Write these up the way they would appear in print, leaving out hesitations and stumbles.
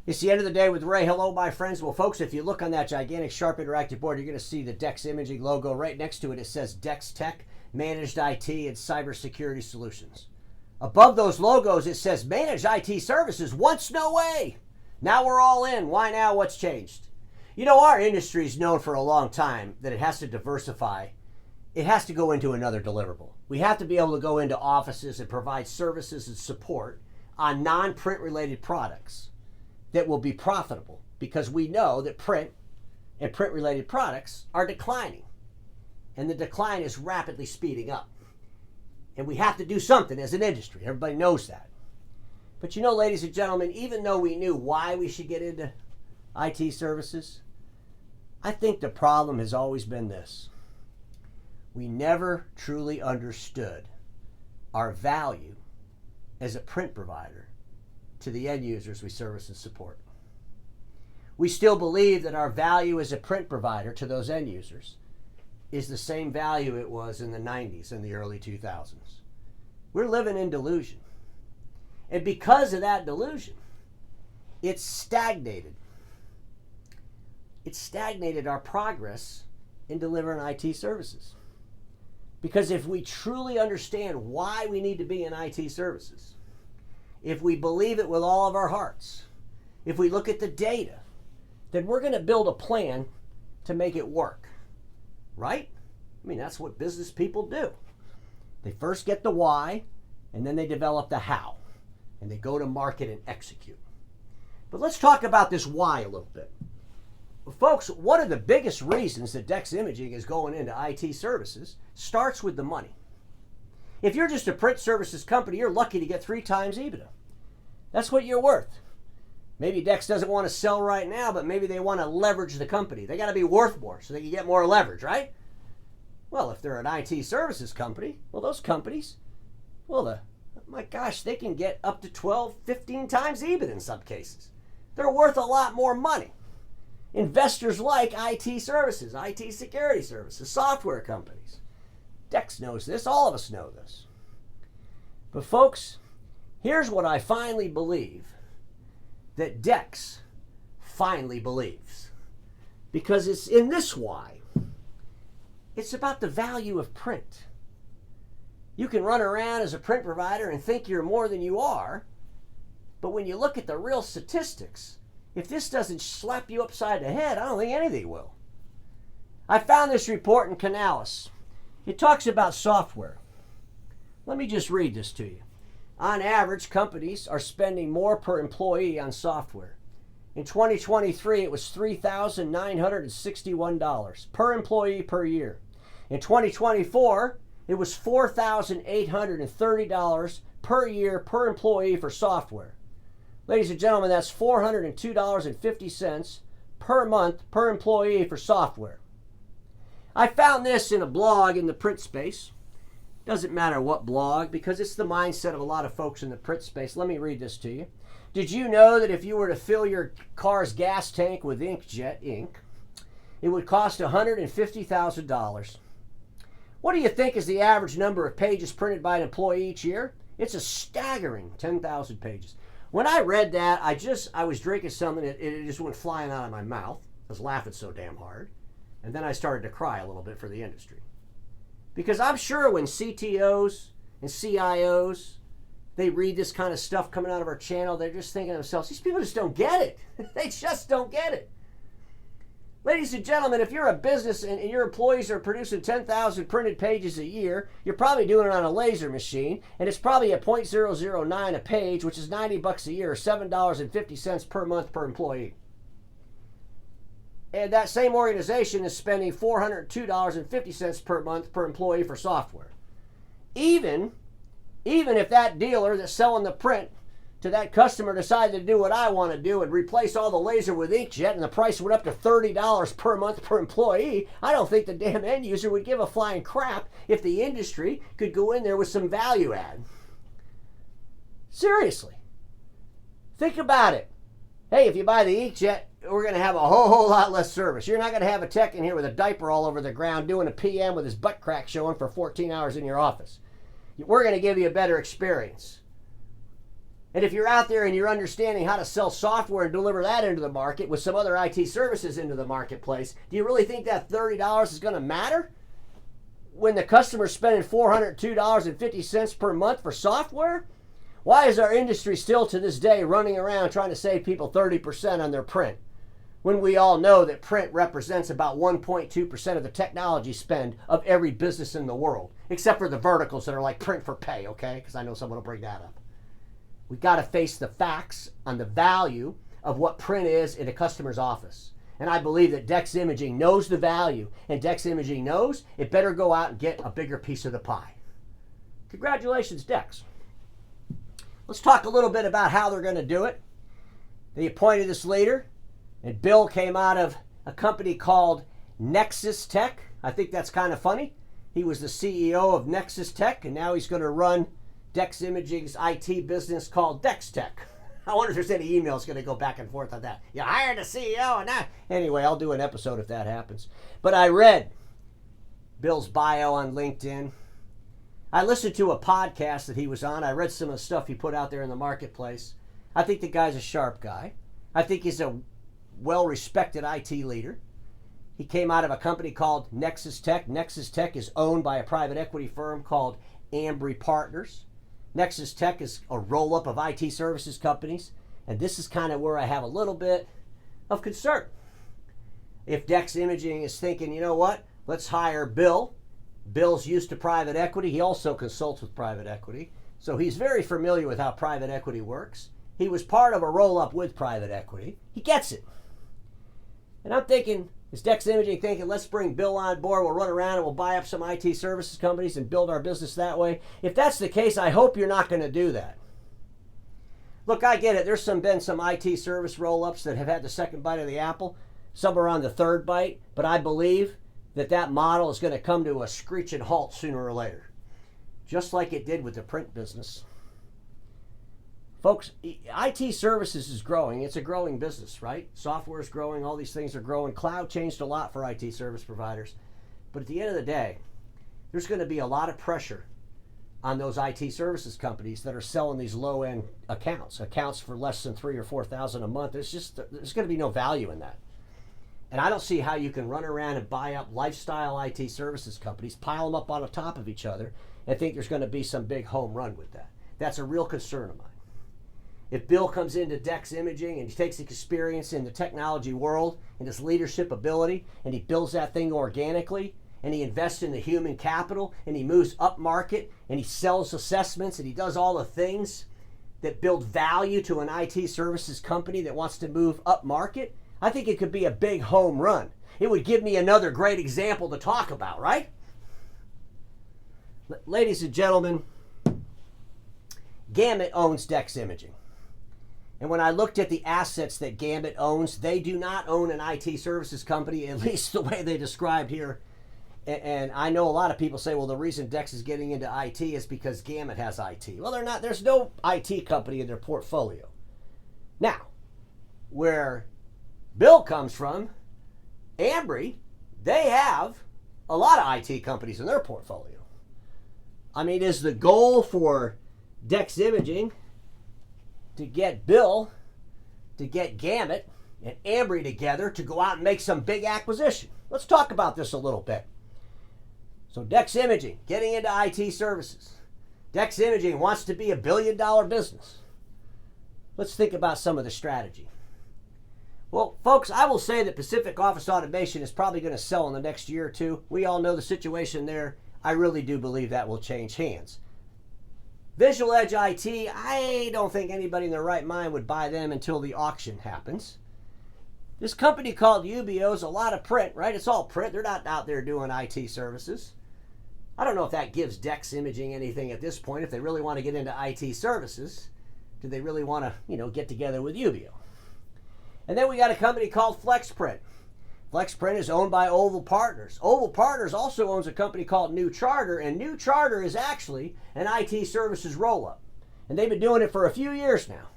It's the end of the day with Ray. Hello, my friends. Well, folks, if you look on that gigantic Sharp Interactive board, you're going to see the DEX Imaging logo. Right next to it, it says DEX Tech, Managed IT and Cybersecurity Solutions. Above those logos, it says Managed IT Services. Once, no way. Now we're all in. Why now? What's changed? You know, our industry is known for a long time that it has to diversify. It has to go into another deliverable. We have to be able to go into offices and provide services and support on non-print related products that will be profitable, because we know that print and print related products are declining, and the decline is rapidly speeding up, and we have to do something as an industry. Everybody knows that. But you know, ladies and gentlemen, even though we knew why we should get into IT services, I think the problem has always been this: we never truly understood our value as a print provider to the end users we service and support. We still believe that our value as a print provider to those end users is the same value it was in the 90s and the early 2000s. We're living in delusion. And because of that delusion, it's stagnated. It's stagnated our progress in delivering IT services. Because if we truly understand why we need to be in IT services, if we believe it with all of our hearts, if we look at the data, then we're going to build a plan to make it work. Right? I mean, that's what business people do. They first get the why, and then they develop the how, and they go to market and execute. But let's talk about this why a little bit. Well, folks, one of the biggest reasons that DEX Imaging is going into IT services starts with the money. If you're just a print services company, you're lucky to get 3 times EBITDA. That's what you're worth. Maybe DEX doesn't want to sell right now, but maybe they want to leverage the company. They got to be worth more so they can get more leverage, right? Well, if they're an IT services company, well, those companies, well, my gosh, they can get up to 12, 15 times EBITDA in some cases. They're worth a lot more money. Investors like IT services, IT security services, software companies. DEX knows this. All of us know this. But folks, here's what I finally believe that DEX finally believes. Because it's in this why. It's about the value of print. You can run around as a print provider and think you're more than you are, but when you look at the real statistics, if this doesn't slap you upside the head, I don't think anything will. I found this report in Canalys. It talks about software. Let me just read this to you. On average, companies are spending more per employee on software. In 2023, it was $3,961 per employee per year. In 2024, it was $4,830 per year per employee for software. Ladies and gentlemen, that's $402.50 per month per employee for software. I found this in a blog in the print space. Doesn't matter what blog, because it's the mindset of a lot of folks in the print space. Let me read this to you. Did you know that if you were to fill your car's gas tank with inkjet ink, it would cost $150,000? What do you think is the average number of pages printed by an employee each year? It's a staggering 10,000 pages. When I read that, I was drinking something, it just went flying out of my mouth. I was laughing so damn hard. And then I started to cry a little bit for the industry. Because I'm sure when CTOs and CIOs, they read this kind of stuff coming out of our channel, they're just thinking to themselves, these people just don't get it. They just don't get it. Ladies and gentlemen, if you're a business and your employees are producing 10,000 printed pages a year, you're probably doing it on a laser machine, and it's probably at 0.009 a page, which is $90 a year, or $7.50 per month per employee. And that same organization is spending $402.50 per month per employee for software. Even if that dealer that's selling the print to that customer decided to do what I want to do and replace all the laser with inkjet, and the price went up to $30 per month per employee, I don't think the damn end user would give a flying crap if the industry could go in there with some value add. Seriously. Think about it. Hey, if you buy the inkjet, we're going to have a whole lot less service. You're not going to have a tech in here with a diaper all over the ground doing a PM with his butt crack showing for 14 hours in your office. We're going to give you a better experience. And if you're out there and you're understanding how to sell software and deliver that into the market with some other IT services into the marketplace, do you really think that $30 is going to matter when the customer's spending $402.50 per month for software? Why is our industry still to this day running around trying to save people 30% on their print, when we all know that print represents about 1.2% of the technology spend of every business in the world, except for the verticals that are like print for pay, okay? Because I know someone will bring that up. We've got to face the facts on the value of what print is in a customer's office. And I believe that DEX Imaging knows the value, and DEX Imaging knows it better go out and get a bigger piece of the pie. Congratulations, DEX. Let's talk a little bit about how they're going to do it. They appointed this leader, and Bill came out of a company called Nexus Tech. I think that's kind of funny. He was the CEO of Nexus Tech, and now he's going to run DEX Imaging's IT business called DEX Tech. I wonder if there's any emails going to go back and forth on that. You hired a CEO and that. Anyway, I'll do an episode if that happens. But I read Bill's bio on LinkedIn. I listened to a podcast that he was on. I read some of the stuff he put out there in the marketplace. I think the guy's a sharp guy. I think he's a well-respected IT leader. He came out of a company called Nexus Tech. Nexus Tech is owned by a private equity firm called Ambry Partners. Nexus Tech is a roll-up of IT services companies, and this is kind of where I have a little bit of concern. If DEX Imaging is thinking, you know what, let's hire Bill. Bill's used to private equity. He also consults with private equity, so he's very familiar with how private equity works. He was part of a roll-up with private equity. He gets it. And I'm thinking, is DEX Imaging thinking, let's bring Bill on board, we'll run around and we'll buy up some IT services companies and build our business that way? If that's the case, I hope you're not going to do that. Look, I get it. There's been some IT service roll-ups that have had the second bite of the apple. Some are on the third bite, but I believe that model is going to come to a screeching halt sooner or later, just like it did with the print business. Folks, IT services is growing. It's a growing business, right? Software is growing. All these things are growing. Cloud changed a lot for IT service providers. But at the end of the day, there's going to be a lot of pressure on those IT services companies that are selling these low-end accounts for less than $3,000 or $4,000 a month. There's going to be no value in that. And I don't see how you can run around and buy up lifestyle IT services companies, pile them up on the top of each other, and think there's going to be some big home run with that. That's a real concern of mine. If Bill comes into DEX Imaging and he takes experience in the technology world and his leadership ability, and he builds that thing organically, and he invests in the human capital, and he moves up market, and he sells assessments, and he does all the things that build value to an IT services company that wants to move up market, I think it could be a big home run. It would give me another great example to talk about, right? Ladies and gentlemen, Gamut owns DEX Imaging. And when I looked at the assets that Gamut owns, they do not own an IT services company, at least the way they described here. And I know a lot of people say, well, the reason DEX is getting into IT is because Gamut has IT. Well, they're not. There's no IT company in their portfolio. Now, where Bill comes from, Ambry, they have a lot of IT companies in their portfolio. I mean, is the goal for DEX Imaging to get Bill, to get Gamut and Ambry together to go out and make some big acquisition? Let's talk about this a little bit. So DEX Imaging, getting into IT services. DEX Imaging wants to be $1 billion business. Let's think about some of the strategy. Well, folks, I will say that Pacific Office Automation is probably going to sell in the next year or two. We all know the situation there. I really do believe that will change hands. Visual Edge IT, I don't think anybody in their right mind would buy them until the auction happens. This company called Ubio is a lot of print, right? It's all print. They're not out there doing IT services. I don't know if that gives DEX Imaging anything at this point. If they really want to get into IT services, do they really want to, get together with Ubio? And then we got a company called FlexPrint. FlexPrint is owned by Oval Partners. Oval Partners also owns a company called New Charter, and New Charter is actually an IT services roll-up. And they've been doing it for a few years now.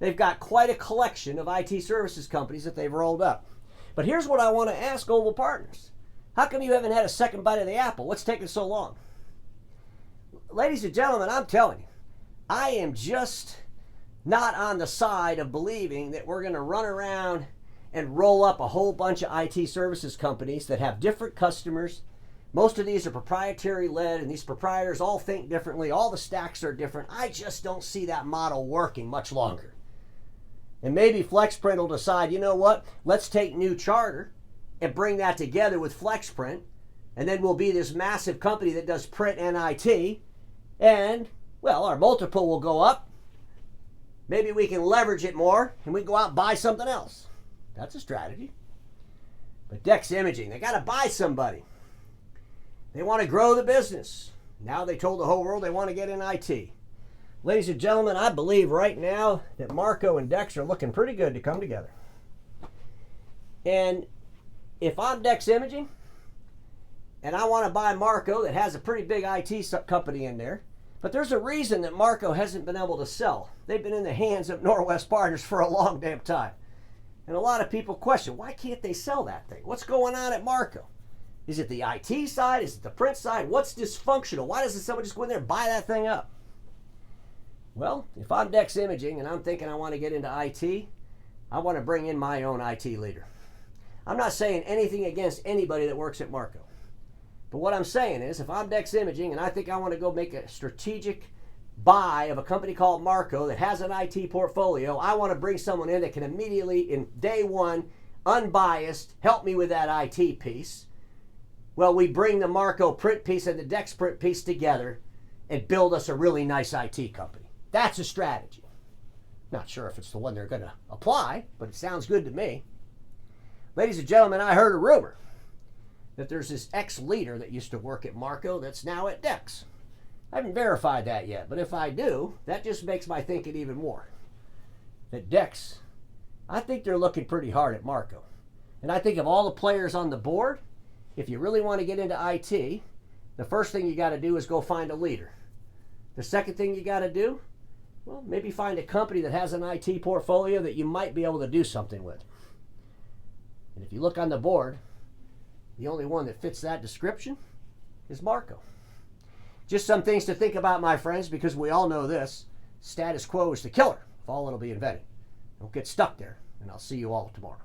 They've got quite a collection of IT services companies that they've rolled up. But here's what I want to ask Oval Partners. How come you haven't had a second bite of the apple? What's taking so long? Ladies and gentlemen, I'm telling you, I am just not on the side of believing that we're going to run around and roll up a whole bunch of IT services companies that have different customers. Most of these are proprietary led, and these proprietors all think differently. All the stacks are different. I just don't see that model working much longer. And maybe FlexPrint will decide, you know what, let's take New Charter and bring that together with FlexPrint, and then we'll be this massive company that does print and IT, and, well, our multiple will go up. Maybe we can leverage it more, and we go out and buy something else. That's a strategy. But DEX Imaging, they got to buy somebody. They want to grow the business. Now they told the whole world they want to get in IT. Ladies and gentlemen, I believe right now that Marco and DEX are looking pretty good to come together. And if I'm DEX Imaging and I want to buy Marco that has a pretty big IT company in there, but there's a reason that Marco hasn't been able to sell. They've been in the hands of Norwest Partners for a long damn time. And a lot of people question, why can't they sell that thing? What's going on at Marco? Is it the IT side? Is it the print side? What's dysfunctional? Why doesn't somebody just go in there and buy that thing up? Well, if I'm DEX Imaging and I'm thinking I want to get into IT, I want to bring in my own IT leader. I'm not saying anything against anybody that works at Marco. But what I'm saying is, if I'm DEX Imaging and I think I want to go make a strategic buy of a company called Marco that has an IT portfolio, I want to bring someone in that can immediately, in day one, unbiased, help me with that IT piece. Well, we bring the Marco print piece and the DEX print piece together and build us a really nice IT company. That's a strategy. Not sure if it's the one they're going to apply, but it sounds good to me. Ladies and gentlemen, I heard a rumor that there's this ex-leader that used to work at Marco that's now at DEX. I haven't verified that yet, but if I do, that just makes my thinking even more. That DEX, I think they're looking pretty hard at Marco. And I think of all the players on the board, if you really want to get into IT, the first thing you got to do is go find a leader. The second thing you got to do, well, maybe find a company that has an IT portfolio that you might be able to do something with. And if you look on the board, the only one that fits that description is Marco. Just some things to think about, my friends, because we all know this. Status quo is the killer of all that'll be invented. Don't get stuck there, and I'll see you all tomorrow.